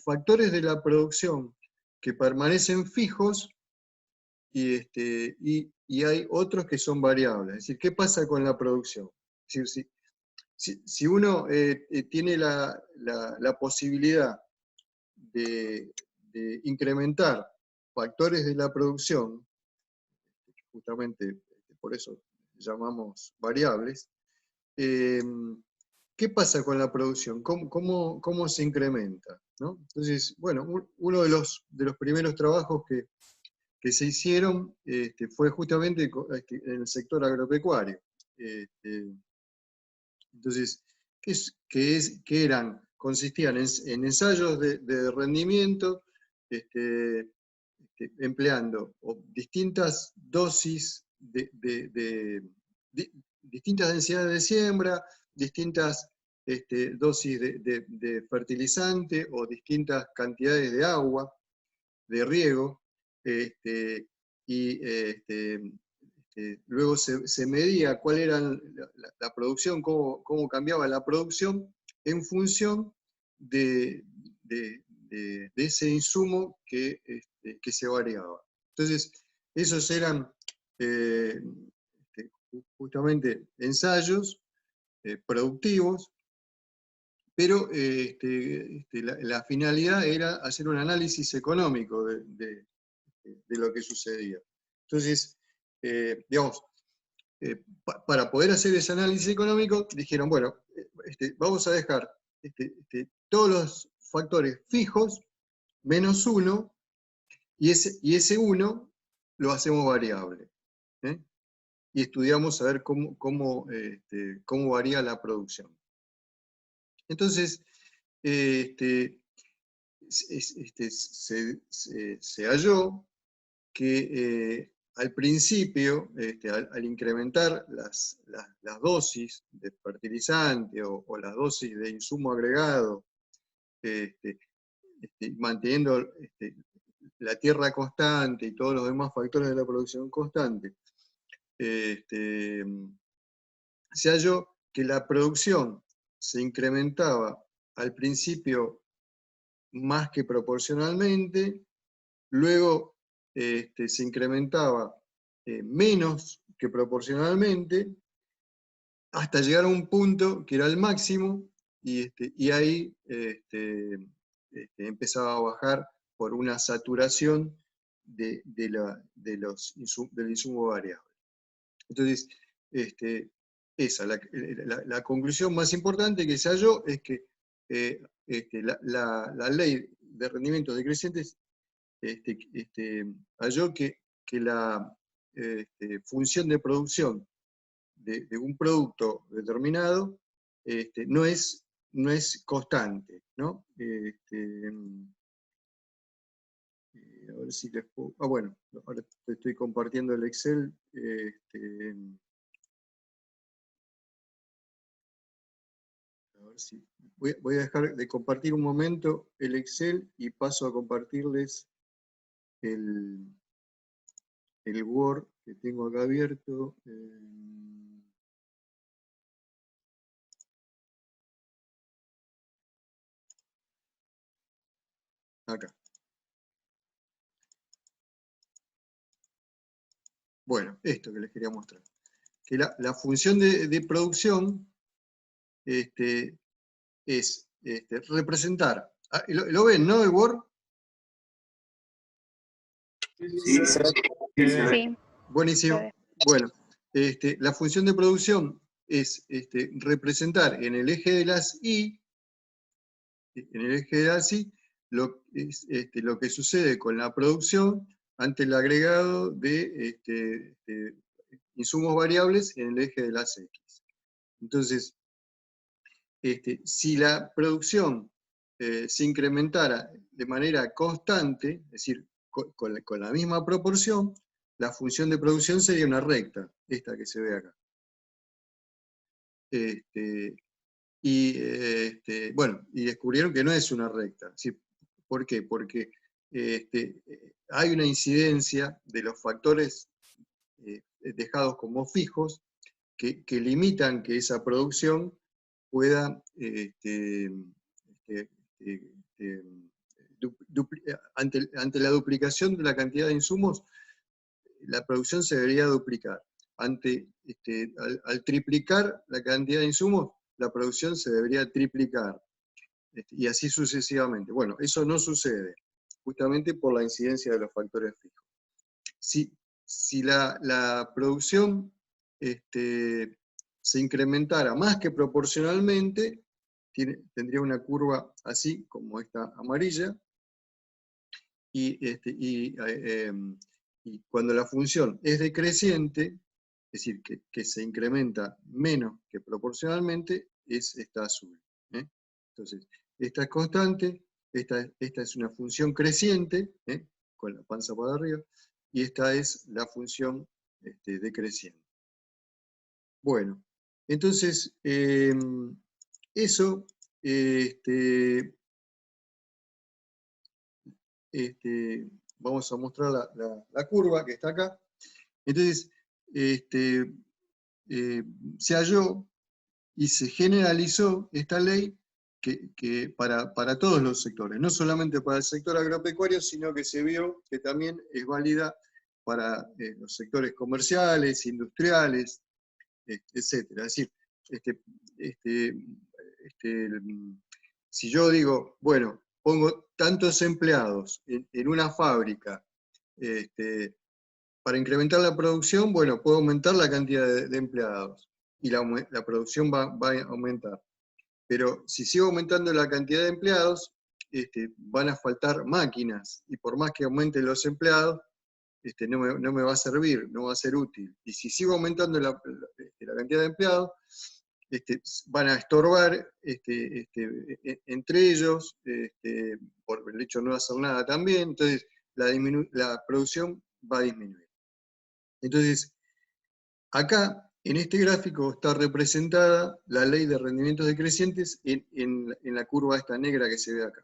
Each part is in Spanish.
factores de la producción que permanecen fijos y hay otros que son variables. Es decir, ¿qué pasa con la producción? Es decir, si uno tiene la posibilidad de incrementar factores de la producción, justamente por eso llamamos variables, ¿qué pasa con la producción? ¿Cómo se incrementa? ¿No? Entonces, bueno, uno de los primeros trabajos que se hicieron fue justamente en el sector agropecuario. Entonces, ¿qué eran? Consistían en ensayos de rendimiento, empleando distintas dosis distintas densidades de siembra, distintas dosis de fertilizante o distintas cantidades de agua, de riego, y luego se medía cuál era la producción, cómo cambiaba la producción en función de ese insumo que se variaba. Entonces, esos eran justamente ensayos productivos, pero la finalidad era hacer un análisis económico de lo que sucedía. Entonces, digamos, para poder hacer ese análisis económico, dijeron, bueno, vamos a dejar todos los factores fijos, menos uno, y ese uno lo hacemos variable. Y estudiamos a ver cómo varía la producción. Entonces, se halló que al principio, al incrementar las dosis de fertilizante o las dosis de insumo agregado, manteniendo la tierra constante y todos los demás factores de la producción constante, se halló que la producción se incrementaba al principio más que proporcionalmente, luego se incrementaba menos que proporcionalmente, hasta llegar a un punto que era el máximo, y ahí empezaba a bajar por una saturación del insumo variable. Entonces, la conclusión más importante que se halló es que la ley de rendimientos decrecientes halló que la función de producción de un producto determinado no es constante, ¿no? A ver si les puedo... bueno, ahora estoy compartiendo el Excel. A ver si... Voy a dejar de compartir un momento el Excel y paso a compartirles el Word que tengo acá abierto. Acá. Bueno, esto que les quería mostrar. Que la función de producción es representar. ¿Lo ven, no, el Word? Sí. Sí. Buenísimo. Bueno, la función de producción es representar en el eje de las Y, lo que sucede con la producción ante el agregado de insumos variables en el eje de las X. Entonces, si la producción se incrementara de manera constante, es decir, con la misma proporción, la función de producción sería una recta, esta que se ve acá. Bueno, y descubrieron que no es una recta. ¿Sí? ¿Por qué? Porque hay una incidencia de los factores dejados como fijos que limitan que esa producción pueda ante la duplicación de la cantidad de insumos, la producción se debería duplicar. Al triplicar la cantidad de insumos, la producción se debería triplicar. Y así sucesivamente. Bueno, eso no sucede, justamente por la incidencia de los factores fijos. Si la producción se incrementara más que proporcionalmente, tendría una curva así, como esta amarilla, y cuando la función es decreciente, es decir, que se incrementa menos que proporcionalmente, es esta azul. Entonces, esta es constante, esta es una función creciente, con la panza para arriba, y esta es la función decreciente. Bueno, entonces, eso, vamos a mostrar la curva que está acá. Entonces, se halló y se generalizó esta ley que para todos los sectores, no solamente para el sector agropecuario, sino que se vio que también es válida para los sectores comerciales, industriales, etc. Es decir, si yo digo, bueno, pongo tantos empleados en una fábrica, para incrementar la producción, bueno, puedo aumentar la cantidad de empleados y la producción va a aumentar. Pero si sigo aumentando la cantidad de empleados, van a faltar máquinas, y por más que aumenten los empleados, no me va a servir, no va a ser útil. Y si sigo aumentando la cantidad de empleados, van a estorbar entre ellos, por el hecho de no hacer nada también, entonces la producción va a disminuir. Entonces, acá, en este gráfico, está representada la ley de rendimientos decrecientes en la curva esta negra que se ve acá.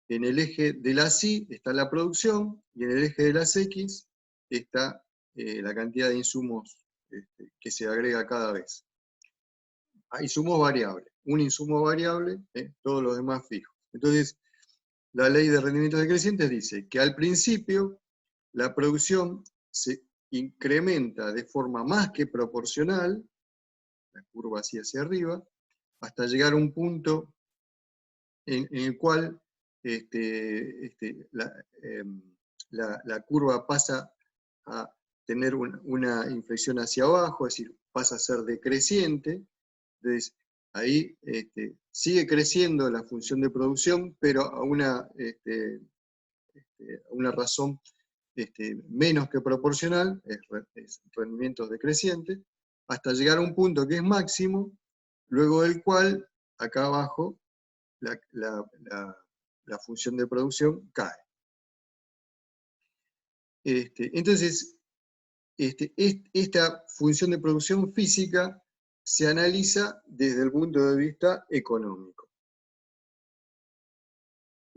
En el eje de las Y está la producción, y en el eje de las X está la cantidad de insumos que se agrega cada vez. Hay insumos variables. Un insumo variable, todos los demás fijos. Entonces, la ley de rendimientos decrecientes dice que al principio la producción se incrementa de forma más que proporcional, la curva así hacia arriba, hasta llegar a un punto en el cual la curva pasa a tener una inflexión hacia abajo, es decir, pasa a ser decreciente. Entonces, ahí sigue creciendo la función de producción, pero a una razón menos que proporcional, es rendimientos decrecientes, hasta llegar a un punto que es máximo, luego del cual, acá abajo, la función de producción cae. Entonces, esta función de producción física se analiza desde el punto de vista económico.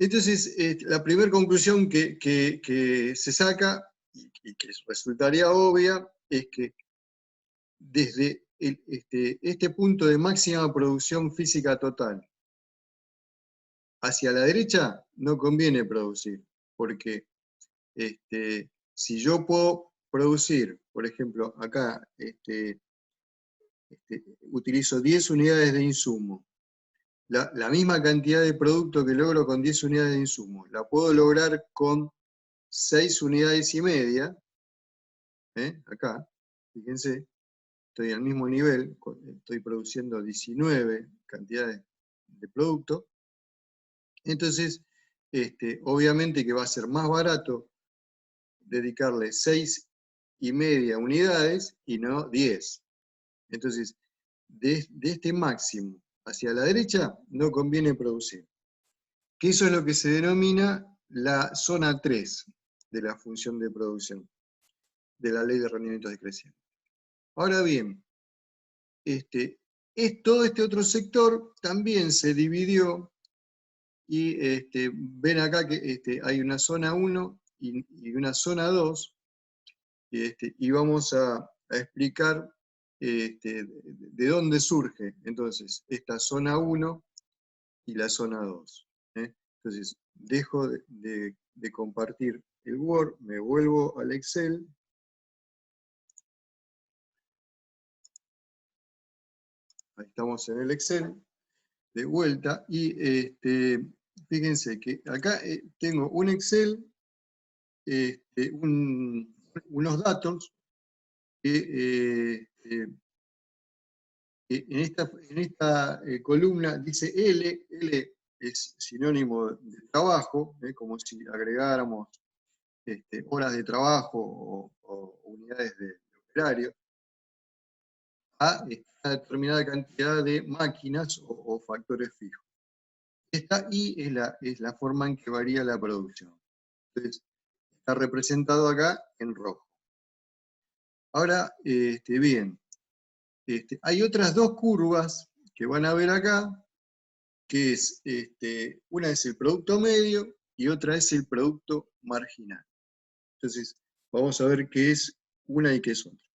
Entonces, la primera conclusión que se saca, y que resultaría obvia, es que desde este punto de máxima producción física total hacia la derecha no conviene producir, porque si yo puedo producir, por ejemplo, acá utilizo 10 unidades de insumo, la misma cantidad de producto que logro con 10 unidades de insumo, la puedo lograr con 6 unidades y media, acá, fíjense, estoy al mismo nivel, estoy produciendo 19 cantidades de producto, entonces, obviamente que va a ser más barato dedicarle 6 y media unidades y no 10. Entonces, de este máximo hacia la derecha no conviene producir. Que eso es lo que se denomina la zona 3 de la función de producción, de la ley de rendimientos decrecientes. Ahora bien, todo este otro sector también se dividió, y ven acá que hay una zona 1 y una zona 2, y vamos a explicar de dónde surge entonces esta zona 1 y la zona 2. Entonces, Entonces, dejo de compartir el Word, me vuelvo al Excel. Ahí estamos en el Excel, de vuelta, y fíjense que acá tengo un Excel, unos datos que en esta columna dice L es sinónimo de trabajo, como si agregáramos horas de trabajo o unidades de operario, a esta determinada cantidad de máquinas o factores fijos. Esta I es la forma en que varía la producción. Entonces, está representado acá en rojo. Ahora, bien, hay otras dos curvas que van a ver acá, que es, una es el producto medio y otra es el producto marginal. Entonces, vamos a ver qué es una y qué es otra.